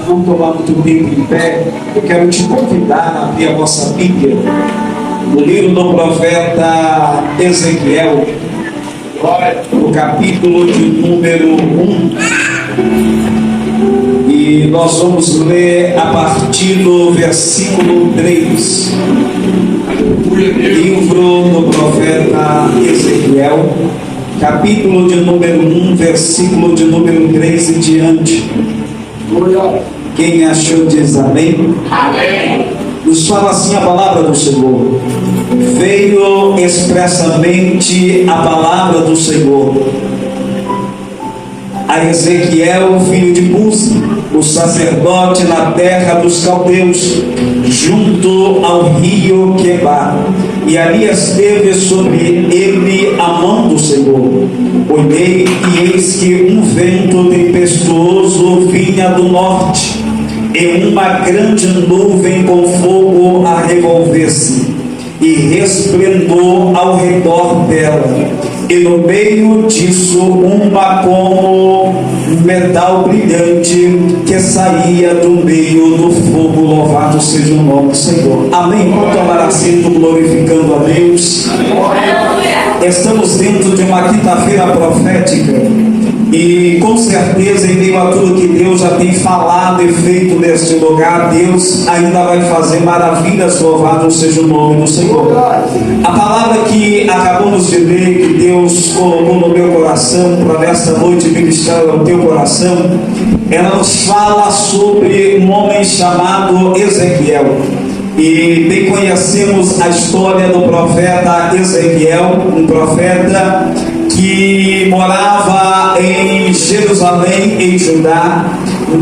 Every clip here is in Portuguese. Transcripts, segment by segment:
Vamos tomar muito tempo em pé. Eu quero te convidar a abrir a nossa Bíblia no livro do profeta Ezequiel, no capítulo de número 1. E nós vamos ler a partir do versículo 3. Livro do profeta Ezequiel, capítulo de número 1, versículo de número 3 em diante. Quem achou diz amém? Amém. Nos fala assim a palavra do Senhor. Veio expressamente a palavra do Senhor a Ezequiel, filho de Buzi, o sacerdote na terra dos caldeus, junto ao rio Quebar. E ali esteve sobre ele a mão do Senhor. Olhei e eis que um vento tempestuoso vinha do norte, e uma grande nuvem com fogo a revolver-se, e resplendor ao redor dela, e no meio disso uma como metal brilhante que saía do meio do fogo. Louvado seja o nome do Senhor. Amém. Vamos tomar assento glorificando a Deus. Estamos dentro de uma quinta-feira profética. E com certeza, em meio a tudo que Deus já tem falado e feito neste lugar, Deus ainda vai fazer maravilhas. Louvado seja o nome do Senhor. A palavra que acabamos de ler, que Deus colocou no meu coração para nesta noite ministrar ao teu coração, ela nos fala sobre um homem chamado Ezequiel. E bem conhecemos a história do profeta Ezequiel, um profeta que morava em Jerusalém, em Judá,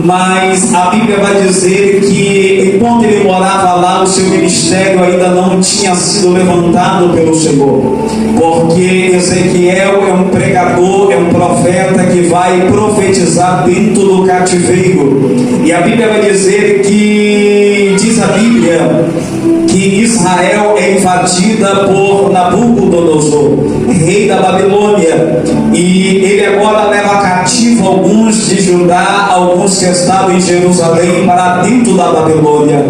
mas a Bíblia vai dizer que enquanto ele morava lá, o seu ministério ainda não tinha sido levantado pelo Senhor, porque Ezequiel é um pregador, é um profeta que vai profetizar dentro do cativeiro. E a Bíblia vai dizer que, diz a Bíblia, que Israel é invadida por Nabucodonosor, rei da Babilônia, e ele agora leva cativo alguns de Judá, alguns que estavam em Jerusalém, para dentro da Babilônia.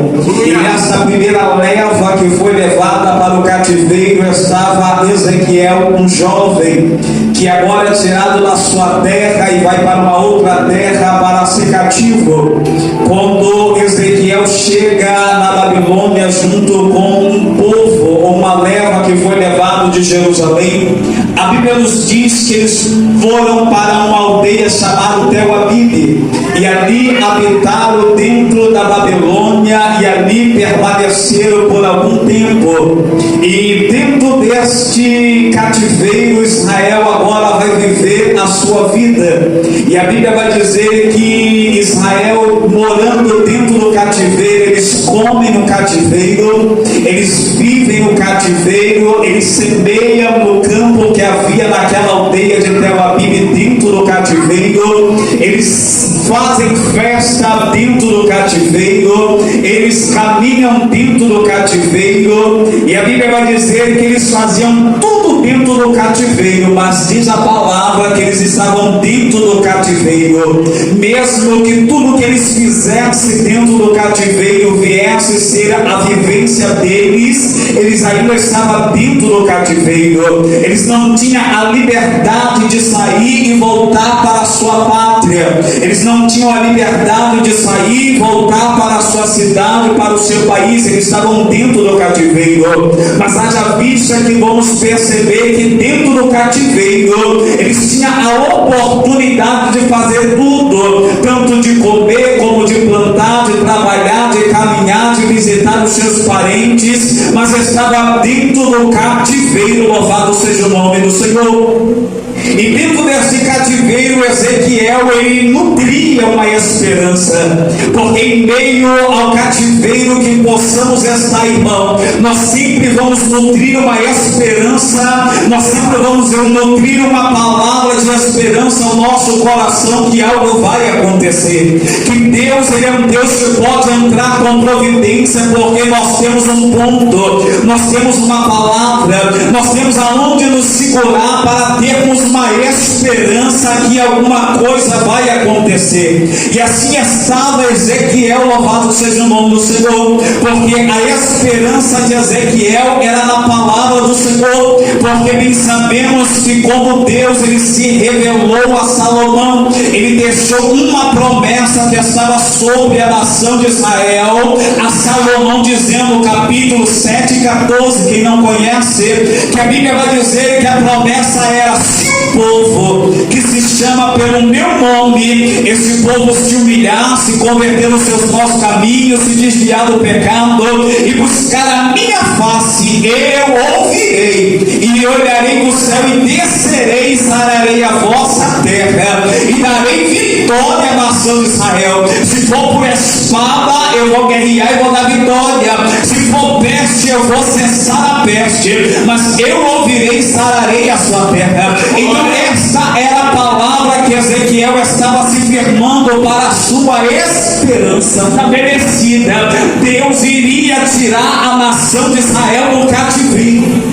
E nessa primeira leva que foi levada para o cativeiro estava Ezequiel, um jovem que agora é tirado da sua terra e vai para uma outra terra para ser cativo. Quando Ezequiel chega na Babilônia junto com um povo, ou uma leva que foi levado de Jerusalém, a Bíblia nos diz que eles foram para uma aldeia chamada Tel Abibe, e ali habitaram dentro da Babilônia, e ali permaneceram por algum tempo. E dentro deste cativeiro, Israel agora vai viver a sua vida. E a Bíblia vai dizer que Israel, morando dentro do cativeiro, eles comem no cativeiro, eles vivem no cativeiro, eles semeiam no campo que havia naquela aldeia de Tel Abibe dentro do cativeiro, eles fazem festa dentro do cativeiro, eles caminham dentro do cativeiro. E a Bíblia vai dizer que eles faziam tudo dentro do cativeiro, mas diz a palavra que eles estavam dentro do cativeiro, mesmo que tudo que eles fizessem dentro do cativeiro viesse ser a vivência deles, eles ainda estavam dentro do cativeiro. Eles não tinham a liberdade de sair e voltar para a sua pátria, eles não tinham a liberdade de sair e voltar para a sua cidade, para o seu país. Eles estavam dentro do cativeiro. Mas haja vista que vamos perceber que dentro do cativeiro eles tinham a oportunidade de fazer tudo, tanto de comer como de plantar, de trabalhar, de caminhar, de visitar os seus parentes, mas estava dentro do cativeiro. Louvado seja o nome do Senhor. E dentro desse cativeiro, Ezequiel, ele nutria uma esperança, porque em meio ao cativeiro que possamos estar, irmão, nós sempre vamos nutrir uma esperança, nós sempre vamos nutrir uma palavra de esperança ao nosso coração, que algo vai acontecer, que Deus, ele é um Deus que pode entrar com providência, porque nós temos um ponto, nós temos uma palavra, nós temos aonde nos segurar para termos uma esperança que alguma coisa vai acontecer. E assim estava Ezequiel Ezequiel, louvado seja o nome do Senhor, porque a esperança de Ezequiel era na palavra do Senhor, porque bem sabemos que como Deus ele se revelou a Salomão, ele deixou uma promessa que estava sobre a nação de Israel, a Salomão, dizendo no capítulo 7 e 14, quem não conhece, que a Bíblia vai dizer que a promessa era: se o povo que se chama pelo meu nome, esse povo se humilhar, se converter nos seus maus caminhos, se desviar do pecado e buscar a minha face, eu ouvirei e olharei do céu e descerei e sararei a vossa terra e darei vitória à nação de Israel. Se for por espada, eu vou guerrear e vou dar vitória. Se for peste, eu vou cessar a peste, mas eu ouvirei e sararei a sua terra. Então esta era a palavra que Ezequiel estava se firmando para a sua esperança estabelecida. Deus iria tirar a nação de Israel do cativeiro.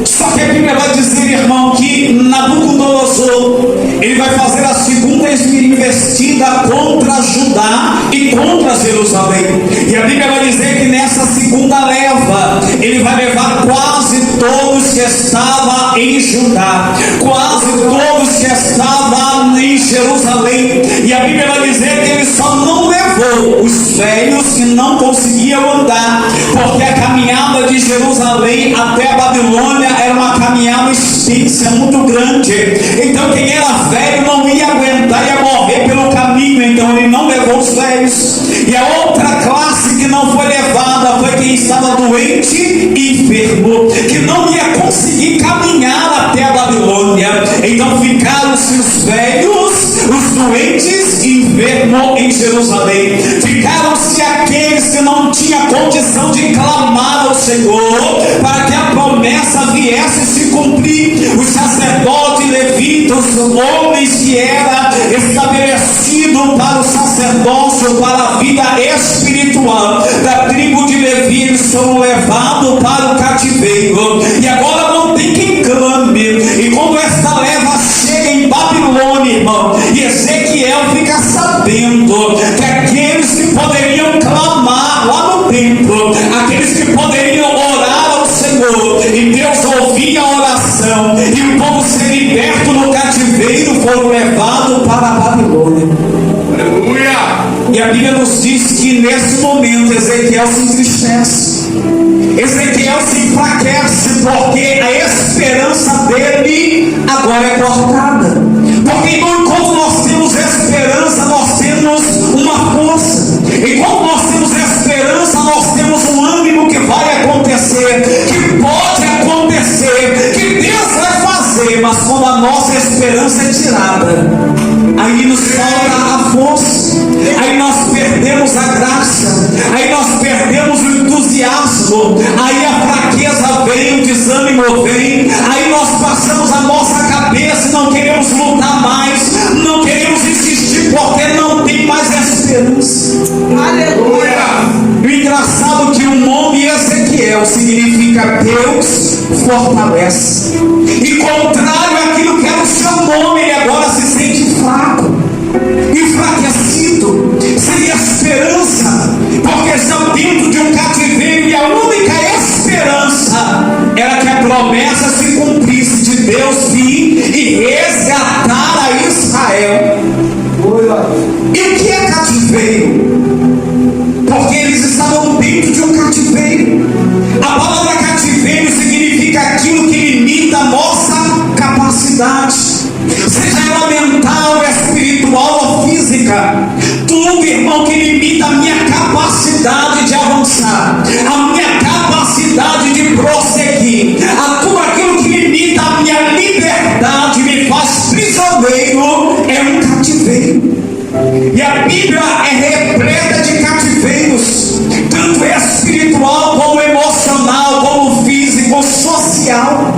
Só que a Bíblia vai dizer, irmão, que Nabucodonosor ele vai fazer a segunda investida contra Judá e contra Jerusalém. E a Bíblia vai dizer que nessa segunda leva ele vai levar quase todos que estavam em Judá, quase todos que estavam em Jerusalém. E a Bíblia vai dizer que ele só não levou os velhos que não conseguiam andar, porque a caminhada de Jerusalém até a Babilônia era uma caminhada extensa, muito grande. Então quem era velho não ia aguentar, ia morrer pelo caminho. Então ele não levou os velhos. E a outra classe que não foi levada foi quem estava doente e enfermo, que não ia conseguir caminhar até a Babilônia. Então ficaram-se os velhos, os doentes e enfermos em Jerusalém. Ficaram-se aqueles que não tinham condição de clamar ao Senhor para que a promessa viesse se cumprir. Os sacerdotes levitas, os homens que era estabelecido para o sacerdócio, para a vida espiritual da tribo de Levi, eles foram levados para o cativeiro. E agora não tem quem clame. E quando esta leva chega em Babilônia, irmão, e Ezequiel fica sabendo que aqueles que poderiam clamar lá no templo, aqueles que poderiam orar ao Senhor, e Deus ouvia a oração, e o povo ser liberto no cativeiro, foram levados para a Babilônia. Aleluia! E a Bíblia nos diz que nesse momento Ezequiel se entristece, Ezequiel se enfraquece, porque a esperança dele agora é cortada. Porque enquanto nós temos esperança, nós temos uma força. Enquanto nós temos esperança, nós temos um ânimo que vai acontecer, que pode acontecer, que Deus vai fazer. Mas quando a nossa esperança é tirada, aí nos falta a força, aí nós perdemos a graça, aí nós perdemos o entusiasmo, aí a fraqueza vem, o desânimo vem, aí nós passamos a nossa cabeça e não queremos lutar mais, não queremos insistir porque não tem mais esperança. Aleluia! O engraçado é que o nome Ezequiel significa Deus fortalece, e contrário àquilo que era o seu nome, ele agora se sente fraco, enfraquecido, sem esperança, porque estão dentro de um cativeiro, e a única esperança era que a promessa se cumprisse de Deus vir e resgatar a Israel. E o que é cativeiro? Porque eles estavam dentro de um cativeiro. A palavra cativeiro significa aquilo que limita a nossa capacidade, seja ela mental, espiritual ou física. Tudo, irmão, que limita a minha capacidade de avançar, a minha capacidade de prosseguir, a tudo aquilo que limita a minha liberdade, me faz prisioneiro, é um cativeiro. E a Bíblia é repleta de cativeiros, tanto espiritual como emocional, como físico, social.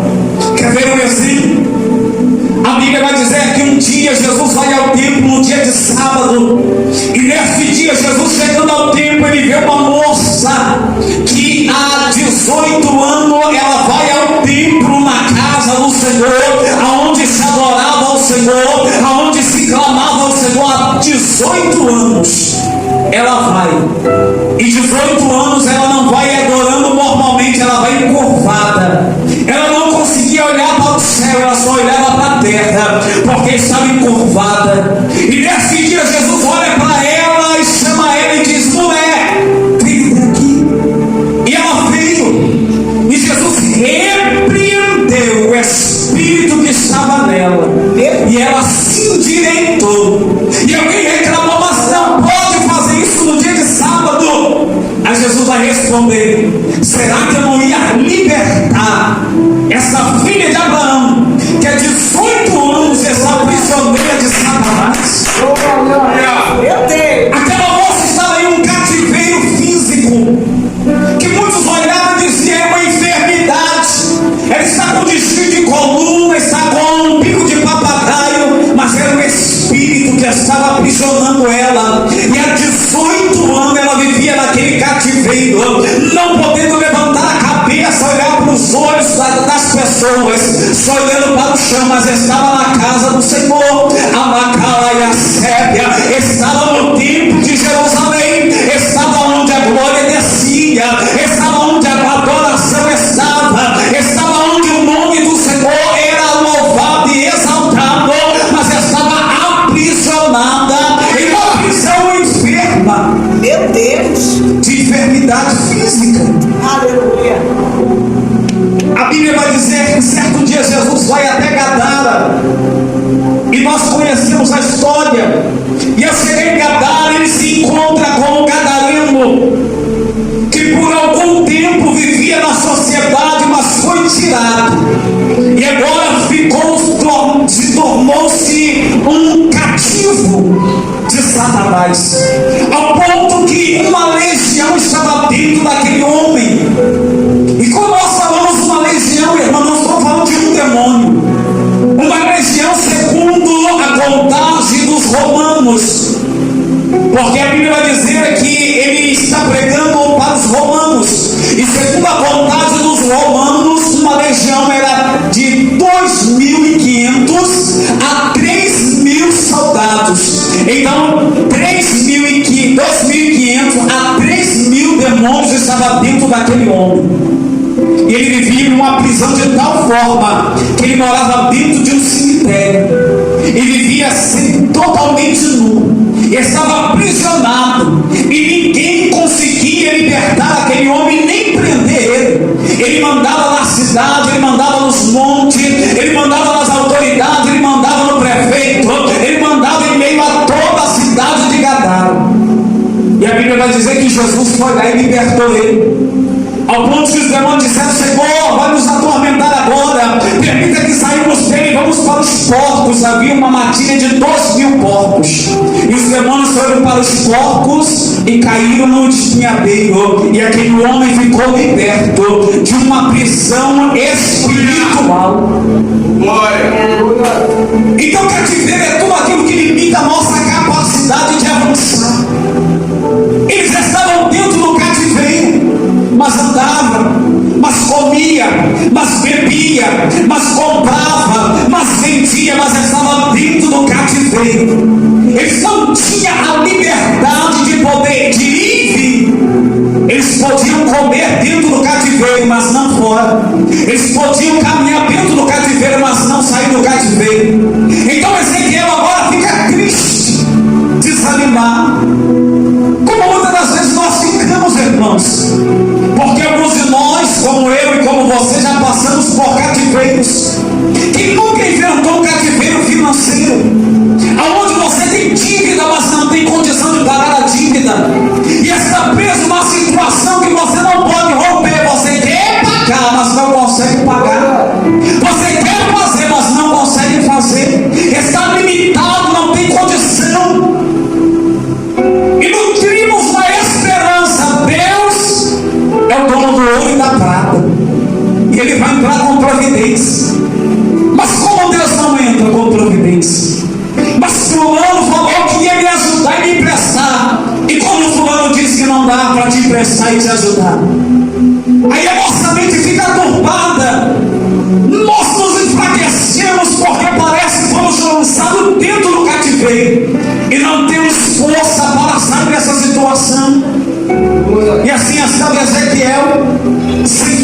Quer ver um exemplo? A Bíblia vai dizer que um dia Jesus vai ao templo no dia de sábado, e nesse dia Jesus chegando ao templo, ele vê uma moça que há 18 anos ela vai ao templo na casa do Senhor, aonde se adorava ao Senhor, aonde se clamava ao Senhor há 18 anos. ela vai. E 18 anos ela não vai adorando normalmente, ela vai encurvada. Ela não conseguia olhar para o céu, ela só olhava para a terra, porque estava encurvada. E nesse dia Jesus olha para ela e chama ela e diz: mulher, vem aqui. E ela veio. E Jesus repreendeu o espírito que estava nela. E ela se endireitou. E alguém reclamou: mas não pode fazer isso no dia de sábado. Aí Jesus vai responder: será que eu não ia libertar essa filha de Abraão, que há 18 anos está prisioneira de Satanás? Aquela moça estava em um cativeiro físico, que muitos olhavam e diziam: é uma enfermidade. Ela está com desvio de coluna, está com um bico de papagaio, mas era o espírito que estava aprisionando ela. E há 18 anos ela vivia naquele cativeiro, não podendo levantar a cabeça, olhar para os olhos das pessoas, só olhando para o chão, mas estava na casa do Senhor. A Macala e a Sébia estava no templo de Jerusalém, estava onde a glória descia, estava onde a adoração estava onde o nome do Senhor era louvado e exaltado, mas estava aprisionada em uma prisão enferma. Meu Deus! De enfermidade física. Aleluia! A Bíblia vai dizer que certo dia Jesus vai até Gadara, e nós conhecemos a história. E ao chegar em Gadara, ele se encontra com um gadareno que por algum tempo vivia na sociedade, mas foi tirado, e agora tornou-se um cativo de Satanás, ao ponto que uma legião estava dentro daquele homem. E quando nós falamos uma legião, irmão, não estou falando de um demônio. Uma legião segundo a contagem dos romanos, porque a Bíblia vai dizer que ele está pregando para os romanos, e segundo a contagem dos romanos, uma legião era de 2.500 a 3.000 soldados. Então 2.500 a 3.000 demônios estavam dentro daquele homem. E ele vivia em uma prisão de tal forma que ele morava dentro de um cemitério. Ele vivia assim, totalmente nu. Estava aprisionado. E ninguém conseguia libertar aquele homem, nem prender ele. Ele mandava na cidade, ele mandava nos montes, ele mandava nas autoridades, ele mandava no prefeito, ele mandava em meio a toda a cidade de Gadara. E a Bíblia vai dizer que Jesus foi lá e libertou ele. Ao ponto que os demônios disseram: Senhor, vai nos atormentar agora, permita que saímos dele, vamos para os porcos. Havia uma matilha de 2.000 porcos, e os demônios foram para os porcos e caíram no despenhadeiro, e aquele homem ficou liberto de uma prisão espiritual. Glória. Então cativeiro é tudo aquilo que limita a nossa capacidade de avançar. Eles estavam dentro do cativeiro, mas andavam, mas comia, mas bebia, mas comprava, mas vendia, mas estava dentro do cativeiro. Eles não tinham a liberdade de poder de ir e vir. Eles podiam comer dentro do cativeiro, mas não fora. Eles podiam caminhar dentro do cativeiro, mas não sair do cativeiro. Então Ezequiel agora fica triste, desanimado, como muitas das vezes nós ficamos, irmãos, porque alguns de nós, como eu e como você, já passamos por cativeiros. Quem nunca enfrentou um cativeiro financeiro, aonde você tem dívida, mas não tem condição de pagar a dívida, e está preso numa situação que você não pode romper. Você quer pagar, mas não consegue pagar. Você quer fazer, mas não consegue fazer. Está limitado, não tem condição. E nutrimos na esperança. Deus é o dono do ouro e da prata, e Ele vai entrar com providência. Mas como Deus não entra com providência? Mas fulano falou que ia me ajudar e me emprestar, e como fulano disse que não dá para te emprestar e te ajudar, aí a nossa mente fica turbada. Nós nos enfraquecemos porque parece que fomos lançados dentro do cativeiro e não temos força para sair dessa situação.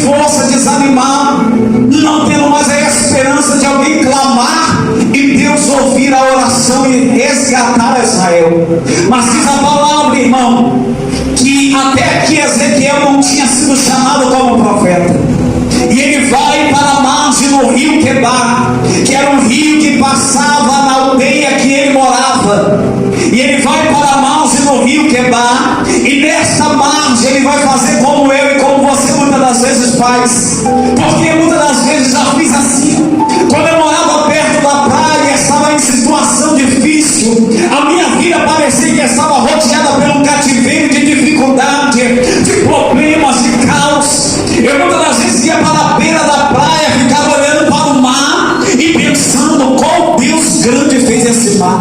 força, desanimar, não tendo mais a esperança de alguém clamar e Deus ouvir a oração e resgatar Israel. Mas diz a palavra, irmão, que até aqui Ezequiel não tinha sido chamado como profeta. E ele vai para a margem do rio Quebar, que era um rio que passava na aldeia que ele morava. E ele vai para a margem do rio Quebar, e nessa margem ele vai fazer como eu e como você muitas das vezes faz. Porque muitas das vezes já fiz assim. Quando eu morava perto da praia, estava em situação difícil, a minha vida parecia que estava rodeada pelo cativeiro de dificuldade, de problemas, de caos. Eu muitas das vezes ia para a beira da praia, ficava olhando para o mar e pensando: qual Deus grande fez esse mar?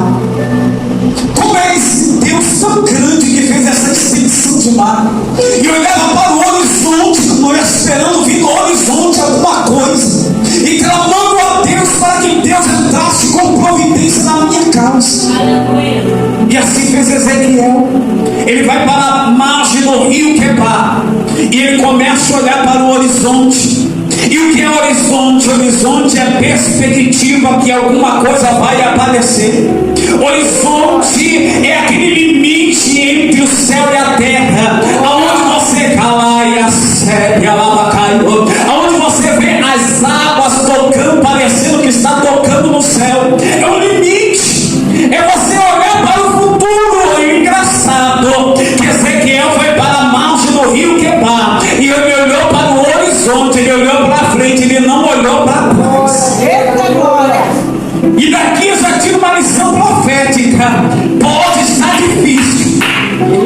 Como é esse Deus tão grande que fez essa extensão de mar? E eu olhava para o horizonte, esperando vir do horizonte alguma coisa, e clamando a Deus para que Deus entrasse com providência na minha causa. E assim fez Ezequiel. Ele vai para a margem do rio Quebar, e ele começa a olhar para o horizonte. E o que é horizonte? Horizonte é perspectiva que alguma coisa vai aparecer. Horizonte é aquele limite entre o céu e a terra, aonde você calaia, sebe, alabacaio, aonde você vê as águas tocando, parecendo que está tocando no céu. É o limite, é você olhar para o futuro. E engraçado que Ezequiel foi para a margem do rio Quebar, e ele olhou para o horizonte, ele olhou para frente, ele não olhou para trás. Eita glória! E daqui eu já tiro uma lição profética. Pode estar difícil,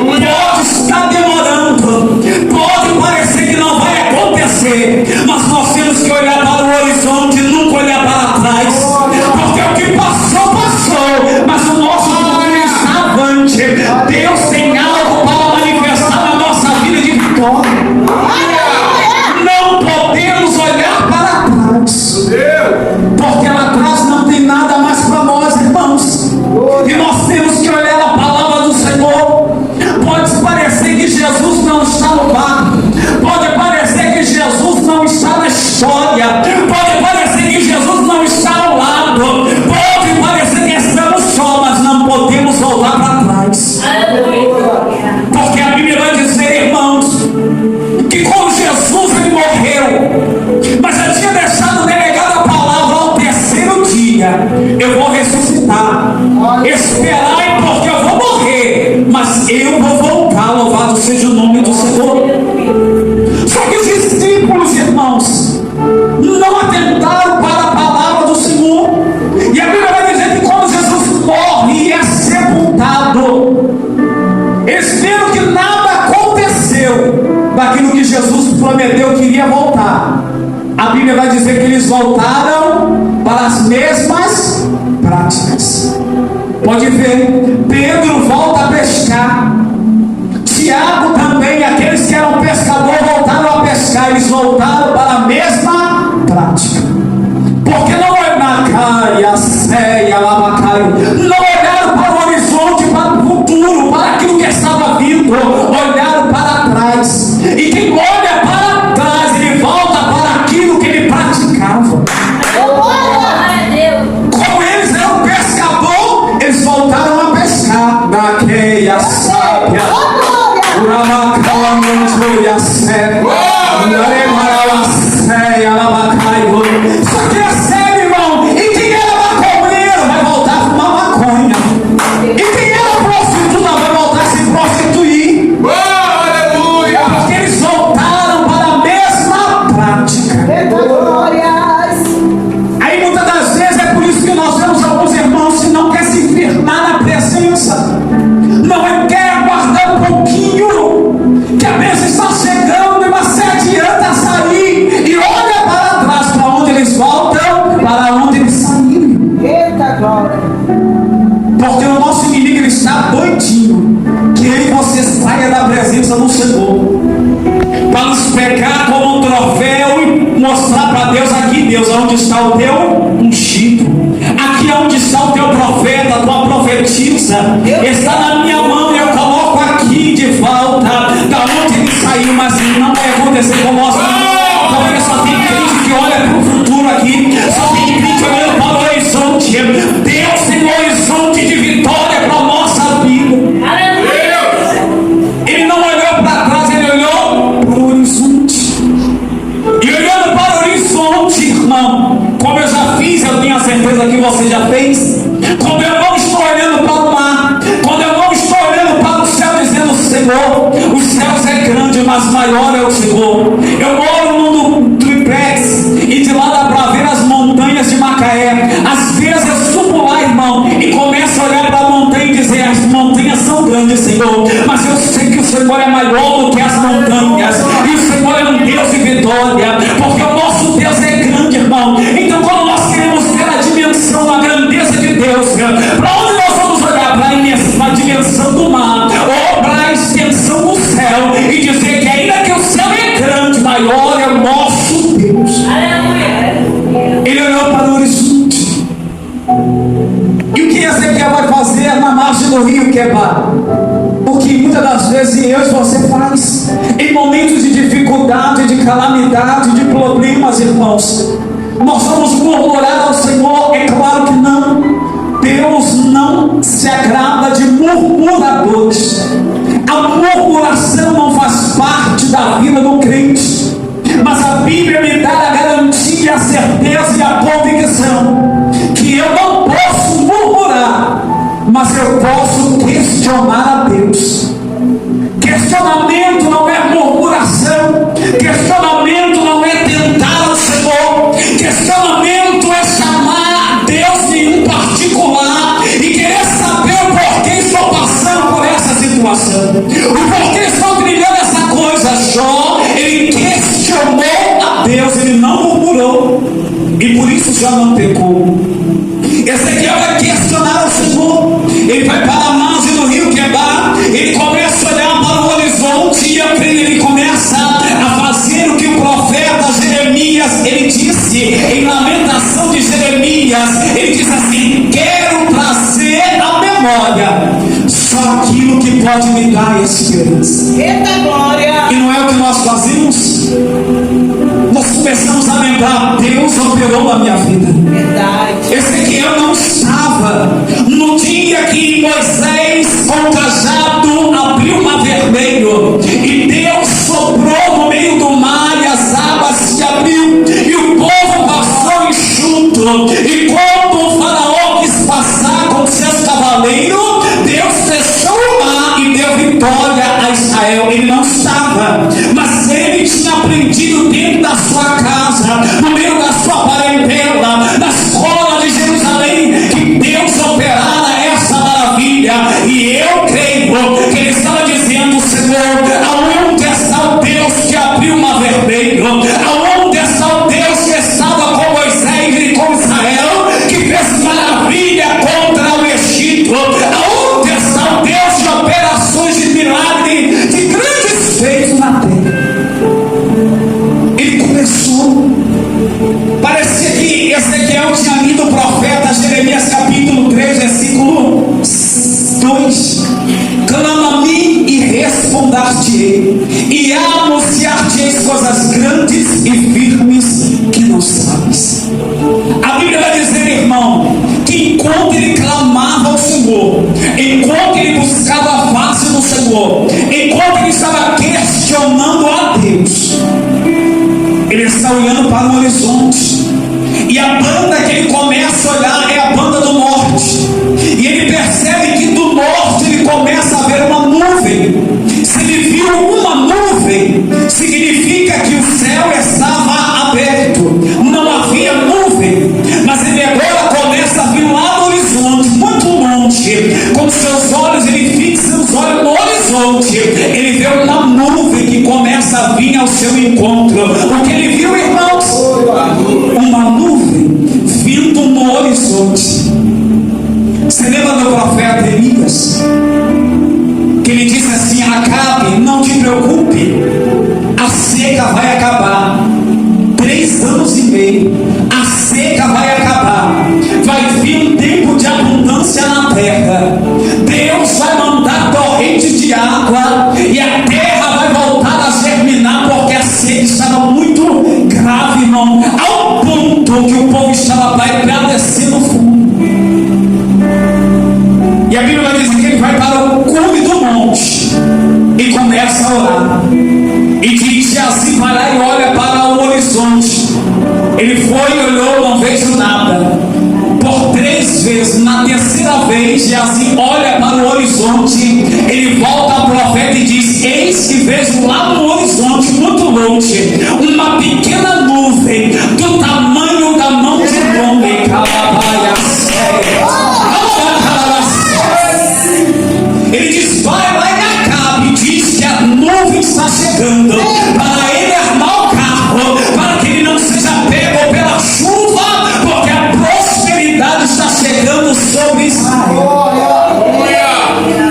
pode estar demorando, pode parecer que não vai acontecer, mas nós temos que olhar para o horizonte e nunca olhar para trás, porque o que passou, passou, mas o nosso futuro está avante. Deus tem algo para manifestar na nossa vida de vitória. Não podemos olhar para trás, porque lá atrás não tem nada mais para nós, irmãos. E nós temos que olhar a palavra do Senhor. Pode parecer que Jesus não está no barco, pode parecer que Jesus não está na história, pode parecer que Jesus não está ao lado, pode parecer que estamos só, mas não podemos voltar para trás. Porque a Bíblia vai dizer, irmãos, que quando Jesus ele morreu, mas já tinha deixado delegado a palavra: ao terceiro dia eu vou ressuscitar. Esperai, porque eu vou morrer, mas eu vou voltar. Louvado seja o nome do Senhor. Só que os discípulos, irmãos, não atentaram para a palavra do Senhor. E a Bíblia vai dizer que quando Jesus morre e é sepultado, eles viram que nada aconteceu daquilo que Jesus prometeu que iria voltar. A Bíblia vai dizer que eles voltaram para as mesmas práticas. Pode ver, Pedro volta a pescar, Tiago também, aqueles que eram pescadores voltaram a pescar, eles voltaram para a mesma prática. Porque não olharam, não olharam para o horizonte, para o futuro, para aquilo que estava vindo, olharam para trás. E quem olha para trás, ele volta para aquilo que ele praticava. Como eles eram pescadores, eles voltaram a pescar. Naqueia sábia, só que é sério, irmão. E quem era maconheiro vai voltar a fumar maconha. E quem era prostituta vai voltar a se prostituir. Aleluia! Porque eles voltaram para a mesma prática. Aí muitas das vezes é por isso que nós vemos alguns irmãos que não querem se firmar na presença, não quer aguardar um pouquinho, que a bênção está chegando, mas se adianta a sair e olha para trás, para onde eles voltam, para onde eles saíram. Eita glória! Porque o nosso inimigo ele está doidinho que eu e você saia da presença do Senhor, para nos pegar como um troféu e mostrar para Deus: aqui, Deus, onde está o teu ungido, aqui onde está o teu profeta, a tua profetisa, está na minha mão e eu coloco aqui de volta da onde ele saiu. Mas não vai acontecer com nós, Senhor. Os céus é grande, mas maior é o Senhor. Eu moro num triplex e de lá dá para ver as montanhas de Macaé. Às vezes eu subo lá, irmão, e começo a olhar para a montanha e dizer: as montanhas são grandes, Senhor, mas eu sei que o Senhor é maior do que as montanhas, e o Senhor é um Deus de vitória, porque o nosso Deus é grande, irmão. Então, quando nós queremos ver a dimensão, a grandeza de Deus, para onde nós vamos olhar? Para a dimensão do mar, ou para a extensão do céu, e dizer que ainda que o céu é grande, maior é o nosso Deus. Ele olhou para o horizonte. E o que Ezequiel vai fazer na margem do rio Quebar? O que muitas das vezes eu e você faz em momentos de dificuldade, de calamidade, de problemas, irmãos. Nós vamos murmurar ao Senhor? É claro que não. Deus não se agrada de murmuradores. A murmuração não faz parte da vida do crente, mas a Bíblia me dá a garantia, a certeza e a convicção que eu não posso murmurar, mas eu posso questionar a Deus. Questionamento não é murmuração, questionamento não é tentar ao Senhor, questionamento é chamar Deus em um particular e querer saber o porquê estou passando por essa situação, o porquê estou trilhando essa coisa. Jó, ele questionou a Deus, ele não murmurou, e por isso já não pecou. Ezequiel vai questionar o Senhor. Ele vai para a margem do rio Quebar, ele começa a olhar para o horizonte, e eu creio ele começa a fazer o que o profeta Jeremias, ele disse em Lamentação de Jeremias. Ele diz assim: quero trazer à memória só aquilo que pode me dar esperança. Eita glória! E não é o que nós fazemos? Nós começamos a lembrar: Deus operou na minha vida. Verdade. Ezequiel não estava no dia que Moisés com o cajado abriu o mar vermelho e Deus soprou no meio do mar e as águas se abriu e o povo passou enxuto. E quando o faraó quis passar com seus cavaleiros, Deus fechou o mar e deu vitória a Israel. Ele não estava, mas ele tinha aprendido dentro da sua casa, no meio da sua parentela, na escola de Jerusalém, que Deus operara essa maravilha. E eu creio que ele estava dizendo: Senhor, aonde está o Deus que abriu o mar vermelho? Aonde está o Deus que estava com Moisés e com Israel, que fez maravilha contra o Egito? Aonde está o Deus de operações de milagre, de grandes feitos na terra? Ele começou. Parecia que Ezequiel tinha lido o profeta Jeremias capítulo 3, versículo 2: clama a mim e responder-te-ei, e anunciar-te-eis coisas grandes e firmes que não sabes. A Bíblia vai dizer, irmão, que enquanto ele clamava ao Senhor, enquanto ele buscava a face do Senhor, enquanto ele estava questionando a Deus, ele está olhando para o horizonte, e a banda que ele começa a olhar é a banda do norte, e ele percebe que do norte ele começa a ver uma nuvem. Se ele viu uma nuvem, significa que o céu estava aberto, não havia nuvem. Mas ele agora começa a vir lá no horizonte, muito longe, com seus olhos, ele fixa os olhos no horizonte, ele vê uma nuvem que começa a vir ao seu encontro. O que ele viu, irmãos? Uma nuvem vindo no horizonte. Você lembra do profeta Elias? Que ele disse assim: Acabe, não te preocupe, a seca vai acabar. 3 anos e meio, a seca vai acabar, vai vir um tempo de abundância na terra. Deus vai mandar torrentes de água e a terra vai voltar a germinar, porque a seca estava muito grave, irmão, ao ponto que o povo estava para descer no fundo. E a Bíblia vai dizer que ele vai para o cume do monte e começa a orar. E diz assim: vai lá e olha para o horizonte. Ele foi e olhou, não vejo nada. Por 3 vezes, na terceira vez, Geazi olha para o horizonte. Ele volta ao profeta e diz: horizonte uma pequena nuvem do tamanho da mão de um homem. Ele diz: vai lá em Acabe e diz que a nuvem está chegando, para ele armar o carro, para que ele não seja pego pela chuva, porque a prosperidade está chegando sobre Israel.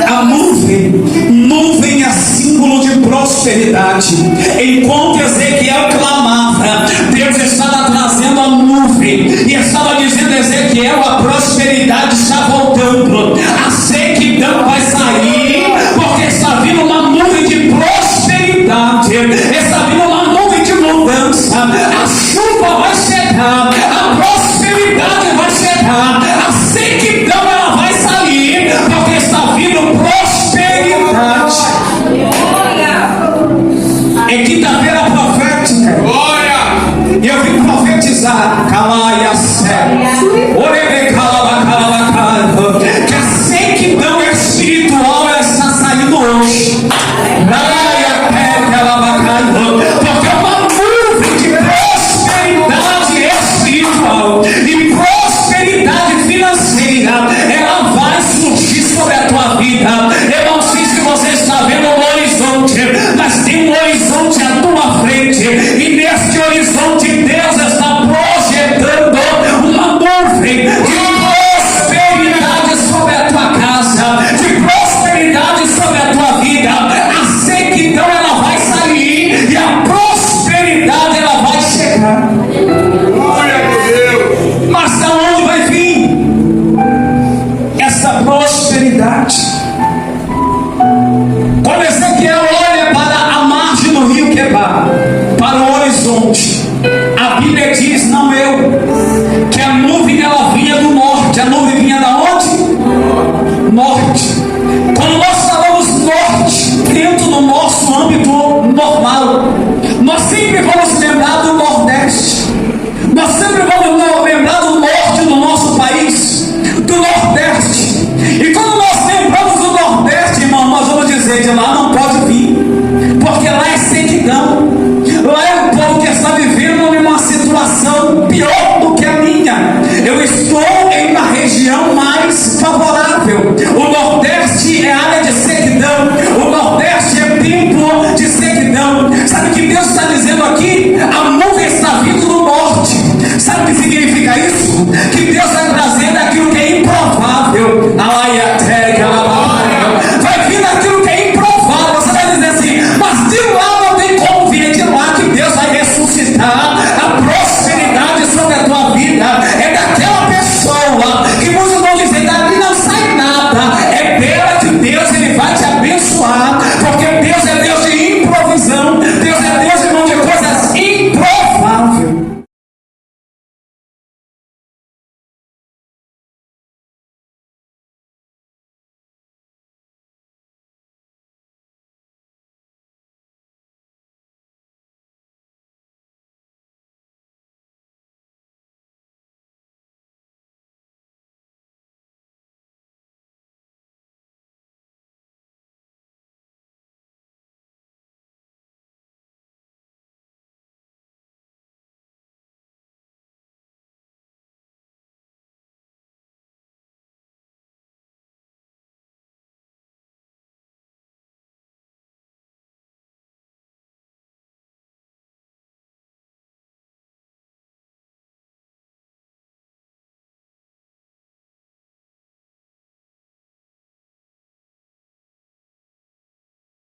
A nuvem é símbolo de prosperidade. Enquanto Ezequiel clamava, Deus estava trazendo a nuvem e estava dizendo a Ezequiel: a prosperidade está voltando, a sequidão vai sair, porque está vindo uma nuvem de prosperidade, está vindo uma nuvem de mudança, a chuva vai chegar, a prosperidade vai chegar, a sequidão ela vai sair, porque está vindo prosperidade. É quinta-feira profética. E eu vim profetizar. Calaia que a sequidão espiritual ela está saindo hoje. Porque é uma nuvem de prosperidade espiritual e prosperidade financeira, ela vai surgir sobre a tua vida. Eu não sei se você está vendo um horizonte, mas tem um horizonte à tua frente, e neste horizonte Deus está projetando uma nuvem de prosperidade sobre a tua casa, de prosperidade sobre a tua vida. A sequidão ela vai sair e a prosperidade ela vai chegar. Mas da onde vai vir essa prosperidade? Quando Ezequiel olha para a margem do rio Quebar, para o horizonte, a Bíblia diz, não eu, que a nuvem ela vinha do norte. A nuvem vinha da onde? Norte. Quando nós falamos norte, dentro do nosso âmbito